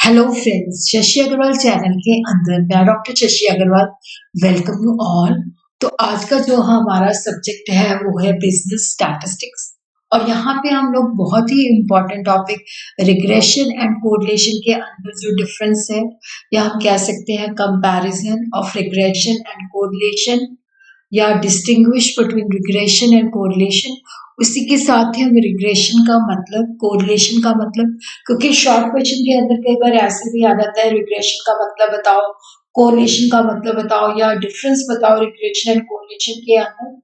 Hello friends, Shashi Agarwal channel के अंदर मैं doctor Shashi Agarwal welcome you all. तो आज का जो हमारा सब्जेक्ट है वो है बिजनेस स्टैटिस्टिक्स। और यहाँ पे हम लोग बहुत ही important topic regression and correlation के अंदर जो डिफरेंस है या हम कह सकते हैं comparison of regression and correlation या distinguish between regression and correlation. उसी के साथ ही हम रिग्रेशन का मतलब, कोरिलेशन का मतलब, क्योंकि शॉर्ट क्वेश्चन के अंदर कई बार ऐसे भी आ जाता है रिग्रेशन का मतलब बताओ, कोरिलेशन का मतलब बताओ या डिफरेंस बताओ रिग्रेशन एंड कोरिलेशन के अंदर।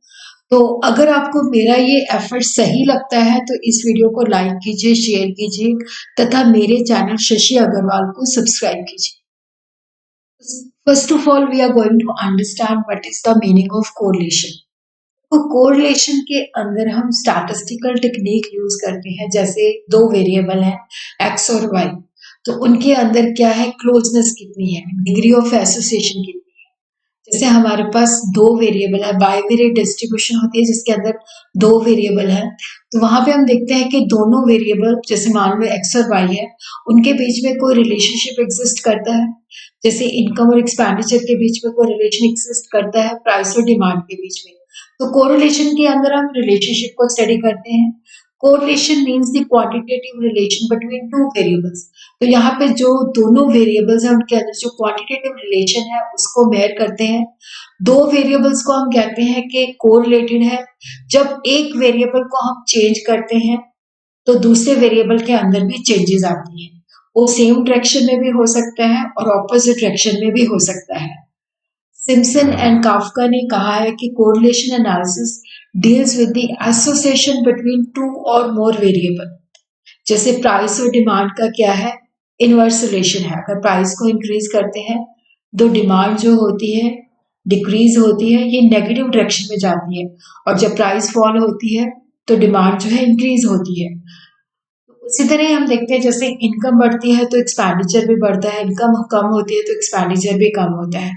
तो अगर आपको मेरा ये एफर्ट सही लगता है तो इस वीडियो को लाइक कीजिए, शेयर कीजिए तथा मेरे चैनल शशि अग्रवाल को सब्सक्राइब कीजिए। First of all, we are going to understand what is the meaning of correlation. तो कोरिलेशन के अंदर हम स्टैटिस्टिकल टेक्निक यूज करते हैं। जैसे दो वेरिएबल हैं एक्स और वाई, तो उनके अंदर क्या है, क्लोजनेस कितनी है, डिग्री ऑफ एसोसिएशन कितनी है। जैसे हमारे पास दो वेरिएबल है, बाइवेरिएट डिस्ट्रीब्यूशन होती है जिसके अंदर दो वेरिएबल है, तो वहां पे हम देखते हैं कि दोनों वेरिएबल, जैसे मान लो एक्स और वाई है, उनके बीच में कोई रिलेशनशिप एग्जिस्ट करता है। जैसे इनकम और एक्सपेंडिचर के बीच में कोई रिलेशन एग्जिस्ट करता है, प्राइस और डिमांड के बीच में। तो कोरिलेशन के अंदर हम रिलेशनशिप को स्टडी करते हैं। Correlation means the quantitative relation between two variables. तो यहाँ पे जो दोनों वेरिएबल्स हैं उनके अंदर जो क्वांटिटेटिव रिलेशन है उसको मेयर करते हैं। दो वेरिएबल्स को हम कहते हैं कि कोरिलेटेड है। जब एक वेरिएबल को हम चेंज करते हैं तो दूसरे वेरिएबल के अंदर भी चेंजेस आती हैं। वो सेम डायरेक्शन में भी हो सकता है और ऑपोजिट डायरेक्शन में भी हो सकता है। सिम्पसन एंड काफ्का ने कहा है कि correlation analysis deals with the association between two और मोर वेरिएबल। जैसे प्राइस और डिमांड का क्या है, इनवर्स रिलेशन है। अगर प्राइस को इंक्रीज करते हैं तो डिमांड जो होती है डिक्रीज होती है, ये नेगेटिव डायरेक्शन में जाती है। और जब प्राइस फॉल होती है तो डिमांड जो है इंक्रीज होती है। उसी तरह हम देखते हैं जैसे इनकम बढ़ती है तो एक्सपेंडिचर भी बढ़ता है, इनकम कम होती है तो एक्सपेंडिचर भी कम होता है।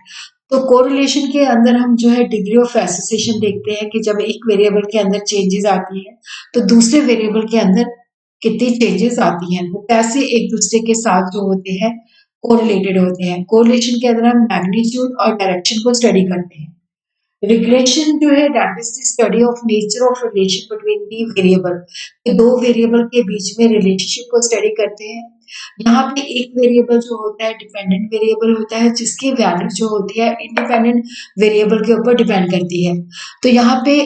तो कोरिलेशन के अंदर हम जो है डिग्री ऑफ एसोसिएशन देखते हैं कि जब एक वेरिएबल के अंदर चेंजेस आती है तो दूसरे वेरिएबल के अंदर कितनी चेंजेस आती हैं, वो कैसे एक दूसरे के साथ जो होते हैं कोरिलेटेड होते हैं। कोरिलेशन के अंदर हम मैग्नीट्यूड और डायरेक्शन को स्टडी करते हैं। रिग्रेशन जो है that is the study of nature of relation between the variable. दो वेरिएबल के बीच में रिलेशनशिप को स्टडी करते हैं। यहाँ पे एक वेरिएबल जो होता है डिपेंडेंट वेरिएबल होता है जिसकी वैल्यू जो होती है इंडिपेंडेंट वेरिएबल के ऊपर डिपेंड करती है। तो यहाँ पे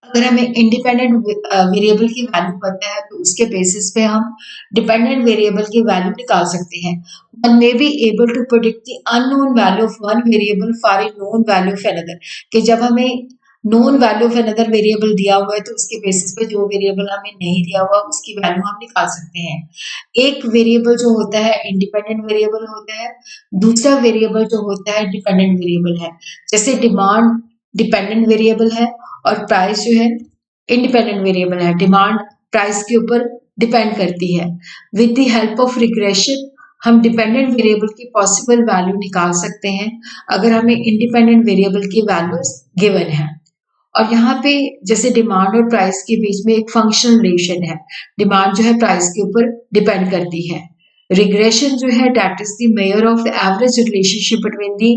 अगर हमें इंडिपेंडेंट वेरिएबल की वैल्यू पता है तो उसके बेसिस पे हम डिपेंडेंट वेरिएबल की वैल्यू निकाल सकते हैं। One may be able to predict the unknown value of one variable for a known value of another। कि जब हमें known value of another variable दिया हुआ है तो उसके बेसिस पे जो वेरिएबल हमें नहीं दिया हुआ उसकी वैल्यू हम निकाल सकते हैं। एक वेरिएबल जो होता है इंडिपेंडेंट वेरिएबल होता है, दूसरा वेरिएबल जो होता है डिपेंडेंट वेरिएबल है। जैसे डिमांड डिपेंडेंट वेरिएबल है और प्राइस जो है इंडिपेंडेंट वेरिएबल है। डिमांड प्राइस के ऊपर डिपेंड करती है। With the help of regression हम डिपेंडेंट वेरिएबल की पॉसिबल वैल्यू निकाल सकते हैं अगर हमें इंडिपेंडेंट वेरिएबल की वैल्यूज गिवन है। और यहाँ पे जैसे डिमांड और प्राइस के बीच में एक फंक्शनल रिलेशन है, डिमांड जो है प्राइस के ऊपर डिपेंड करती है। रिग्रेशन जो है that is the measure of the average relationship between the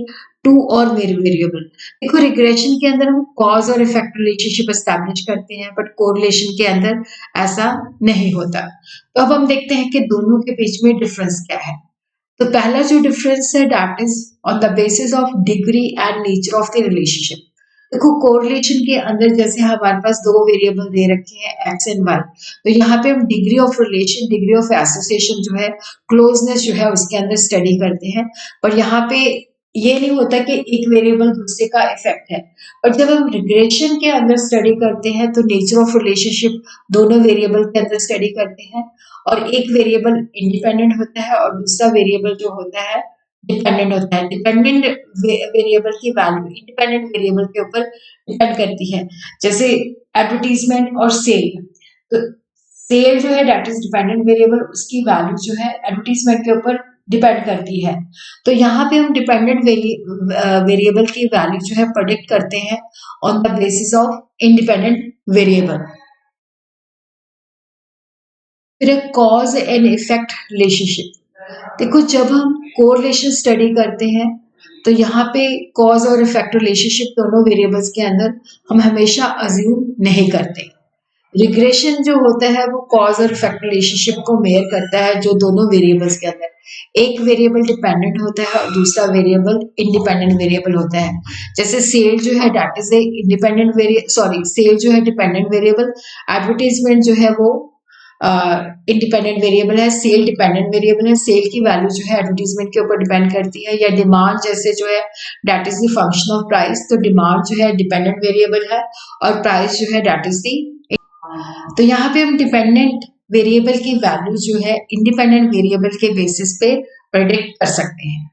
two और वेरिएबल। देखो रिग्रेशन के अंदर हम कॉज और इफेक्ट रिलेशनशिप एस्टैब्लिश करते हैं बट कोरिलेशन के अंदर ऐसा नहीं होता। तो अब हम देखते हैं कि दोनों के बीच में डिफरेंस क्या है। तो पहला जो डिफरेंस है that is on the basis of degree and nature of the relationship. देखो कोरिलेशन के अंदर जैसे हमारे पास दो वेरिएबल दे रखे हैं एक्स एंड वाई, तो यहाँ पे हम degree of relation, degree of association जो है, क्लोजनेस जो है उसके अंदर स्टडी करते हैं। पर यहाँ पे ये नहीं होता कि एक वेरिएबल दूसरे का इफेक्ट है। और जब हम रिग्रेशन के अंदर स्टडी करते हैं तो नेचर ऑफ रिलेशनशिप दोनों वेरिएबल के अंदर स्टडी करते हैं। और एक वेरिएबल इंडिपेंडेंट होता है और दूसरा वेरिएबल जो होता है डिपेंडेंट होता है। डिपेंडेंट वेरिएबल की वैल्यू इंडिपेंडेंट वेरिएबल के ऊपर डिपेंड करती है। जैसे एडवर्टीजमेंट और सेल, तो सेल जो है दैट इज डिपेंडेंट वेरिएबल, उसकी वैल्यू जो है एडवर्टीजमेंट के ऊपर डिपेंड करती है। तो यहाँ पे हम डिपेंडेंट वेरिएबल की वैल्यू जो है प्रेडिक्ट करते हैं on the basis of independent variable. फिर कॉज एंड इफेक्ट रिलेशनशिप। देखो, जब हम कोरिलेशन स्टडी करते हैं तो यहाँ पे कॉज और इफेक्ट रिलेशनशिप दोनों वेरिएबल्स के अंदर हम हमेशा अज्यूम नहीं करते। रिग्रेशन जो होता है वो कॉज और इफेक्ट रिलेशनशिप को मेयर करता है जो दोनों वेरिएबल्स के अंदर एक वेरिएबल डिपेंडेंट होता है और दूसरा वेरिएबल इंडिपेंडेंट वेरिएबल होता है। जैसे सेल जो है that is a independent variable, sorry sale जो है डिपेंडेंट वेरिएबल, एडवर्टाइजमेंट जो है वो इंडिपेंडेंट वेरिएबल है, सेल डिपेंडेंट वेरिएबल है। सेल की वैल्यू जो है एडवर्टीजमेंट के ऊपर डिपेंड करती है, या डिमांड जैसे जो है that is the function of price, तो डिमांड जो है डिपेंडेंट वेरिएबल है और प्राइस जो है दैट इज दी। तो यहाँ पे हम डिपेंडेंट वेरिएबल की वैल्यू जो है इंडिपेंडेंट वेरिएबल के बेसिस पे प्रेडिक्ट कर सकते हैं।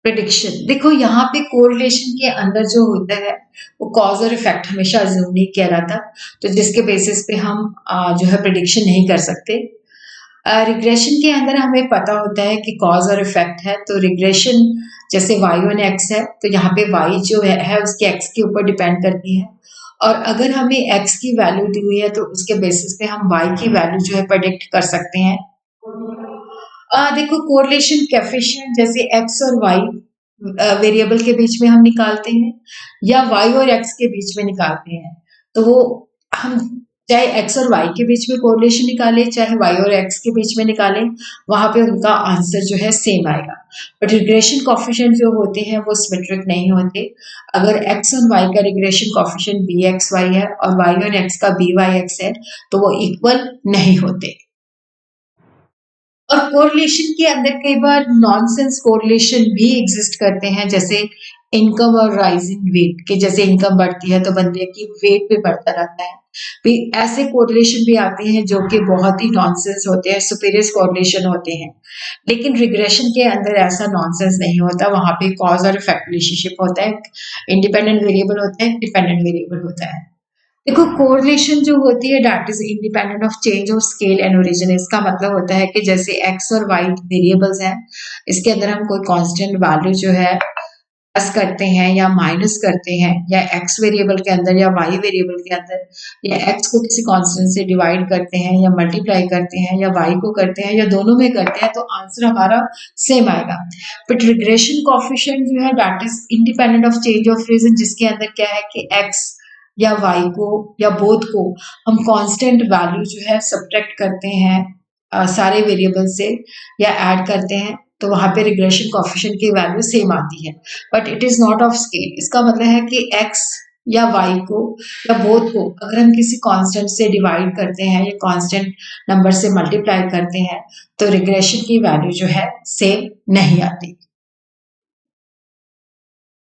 प्रिडिक्शन, देखो यहाँ पे कोरिलेशन के अंदर जो होता है वो कॉज और इफेक्ट हमेशा अज्यूम नहीं किया जाता, तो जिसके बेसिस पे हम जो है प्रिडिक्शन नहीं कर सकते। रिग्रेशन के अंदर हमें पता होता है कि कॉज और इफेक्ट है, तो रिग्रेशन जैसे वाई ऑन एक्स है तो यहाँ पे वाई जो है उसके एक्स के ऊपर डिपेंड करती है, और अगर हमें एक्स की वैल्यू दी हुई है तो उसके बेसिस पे हम वाई की वैल्यू जो है प्रेडिक्ट कर सकते हैं। देखो, कोरिलेशन कोएफिशिएंट जैसे एक्स और वाई वेरिएबल के बीच में हम निकालते हैं या वाई और एक्स के बीच में निकालते हैं, तो वो हम चाहे एक्स और वाई के बीच में कोरिलेशन निकालें चाहे वाई और एक्स के बीच में निकालें, वहां पे उनका आंसर जो है सेम आएगा। बट रिग्रेशन कोएफिशिएंट जो होते हैं वो सिमेट्रिक नहीं होते। अगर एक्स और वाई का regression coefficient B X Y है और वाई और एक्स का बी वाई एक्स है तो वो इक्वल नहीं होते। और कोरिलेशन के अंदर कई बार नॉनसेंस कोरिलेशन भी एग्जिस्ट करते हैं, जैसे इनकम और राइजिंग वेट के, जैसे इनकम बढ़ती है तो बंदे की वेट भी बढ़ता रहता है। भी ऐसे कोरिलेशन भी आते हैं जो कि बहुत ही नॉनसेंस होते हैं, सुपीरियर कोरिलेशन होते हैं। लेकिन रिग्रेशन के अंदर ऐसा नॉनसेंस नहीं होता, वहां पे कॉज और इफेक्ट रिलेशनशिप होता है, इंडिपेंडेंट वेरिएबल होता है, डिपेंडेंट वेरिएबल होता है। देखो, कोरिलेशन जो होती है that is independent of change of scale and origin. इसका मतलब होता है कि जैसे एक्स और वाई वेरिएबल्स हैं, इसके अंदर हम कोई कांस्टेंट वैल्यू जो है प्लस करते हैं या माइनस करते हैं, या एक्स वेरिएबल के अंदर या वाई वेरिएबल के अंदर, या एक्स को किसी कांस्टेंट से डिवाइड करते हैं या मल्टीप्लाई करते हैं या वाई को करते हैं या दोनों में करते हैं, तो आंसर हमारा सेम आएगा। बट रिग्रेशन कोएफिशिएंट जो है that is independent of change of region, जिसके अंदर क्या है कि एक्स या वाई को या बोथ को हम कांस्टेंट वैल्यू जो है सब्ट्रैक्ट करते हैं सारे वेरिएबल से या ऐड करते हैं, तो वहां पे रिग्रेशन कोएफिशिएंट की वैल्यू सेम आती है। But it is not of scale. इसका मतलब है कि एक्स या वाई को या बोथ को अगर हम किसी कांस्टेंट से डिवाइड करते हैं या कांस्टेंट नंबर से मल्टीप्लाई करते हैं तो रिग्रेशन की वैल्यू जो है सेम नहीं आती।